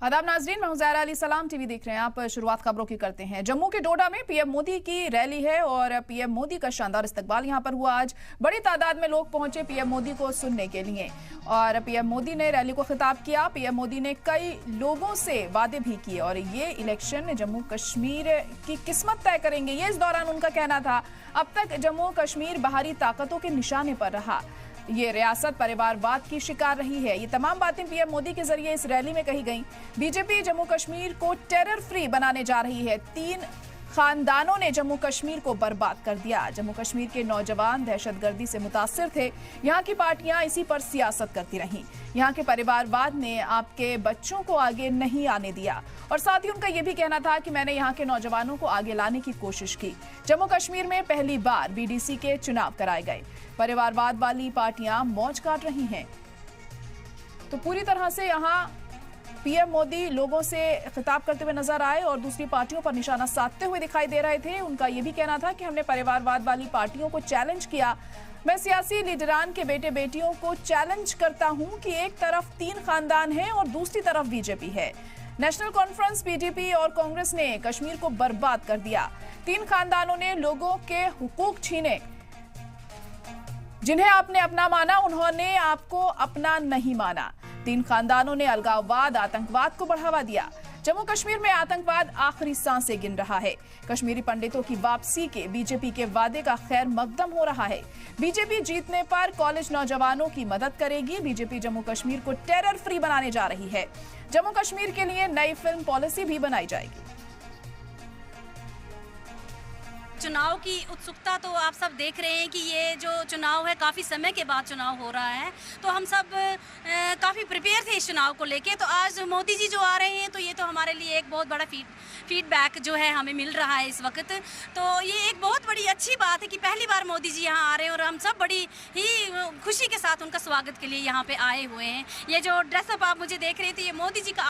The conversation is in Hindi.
आदाब नाजरीन, मैं हुज़ैरा अली सलाम टीवी देख रहे हैं आप। शुरुआत खबरों की करते हैं। जम्मू के डोडा में पीएम मोदी की रैली है और पीएम मोदी का शानदार इस्तकबाल यहां पर हुआ। आज बड़ी तादाद में लोग पहुंचे पीएम मोदी को सुनने के लिए और पीएम मोदी ने रैली को खिताब किया। पीएम मोदी ने कई लोगों से वादे भी किए और ये इलेक्शन जम्मू कश्मीर की किस्मत तय करेंगे, ये इस दौरान उनका कहना था। अब तक जम्मू कश्मीर बाहरी ताकतों के निशाने पर रहा, ये रियासत परिवारवाद की शिकार रही है। ये तमाम बातें पीएम मोदी के जरिए इस रैली में कही गईं। बीजेपी जम्मू कश्मीर को टेरर फ्री बनाने जा रही है। 3 खानदानों ने जम्मू कश्मीर को बर्बाद कर दिया। जम्मू कश्मीर के नौजवान दहशतगर्दी से मुतासिर थे। यहाँ की पार्टियां इसी पर सियासत करती रहीं। यहाँ के परिवारवाद ने आपके बच्चों को आगे नहीं आने दिया और साथ ही उनका यह भी कहना था कि मैंने यहाँ के नौजवानों को आगे लाने की कोशिश की। जम्मू कश्मीर में पहली बार बीडीसी के चुनाव कराए गए। परिवारवाद वाली पार्टियां मौज काट रही हैं। तो पूरी तरह से यहाँ पीएम मोदी लोगों से खिताब करते हुए नजर आए और दूसरी पार्टियों पर निशाना साधते हुए दिखाई दे रहे थे। उनका यह भी कहना था कि हमने परिवारवाद वाली पार्टियों को चैलेंज किया। मैं सियासी लीडरान के बेटे बेटियों को चैलेंज करता हूं कि एक तरफ 3 खानदान हैं और दूसरी तरफ बीजेपी है। नेशनल कॉन्फ्रेंस, पीडीपी और कांग्रेस ने कश्मीर को बर्बाद कर दिया। 3 खानदानों ने लोगों के हुकूक छीने। जिन्हें आपने अपना माना, उन्होंने आपको अपना नहीं माना। 3 खानदानों ने अलगाववाद, आतंकवाद को बढ़ावा दिया। जम्मू कश्मीर में आतंकवाद आखिरी सांसें गिन रहा है। कश्मीरी पंडितों की वापसी के बीजेपी के वादे का खैर मकदम हो रहा है। बीजेपी जीतने पर कॉलेज नौजवानों की मदद करेगी। बीजेपी जम्मू कश्मीर को टेरर फ्री बनाने जा रही है। जम्मू कश्मीर के लिए नई फिल्म पॉलिसी भी बनाई जाएगी। चुनाव की उत्सुकता तो आप सब देख रहे हैं कि ये जो चुनाव है काफ़ी समय के बाद चुनाव हो रहा है, तो हम सब काफ़ी प्रिपेयर थे इस चुनाव को लेके। तो आज मोदी जी जो आ रहे हैं तो ये तो हमारे लिए एक बहुत बड़ा फीडबैक जो है हमें मिल रहा है इस वक्त। तो ये एक बहुत बड़ी अच्छी बात है कि पहली बार मोदी जी यहाँ आ रहे हैं और हम सब बड़ी ही खुशी के साथ उनका स्वागत के लिए यहाँ पे आए हुए हैं। ये जो ड्रेसअप आप मुझे देख रहे थे, ये मोदी जी का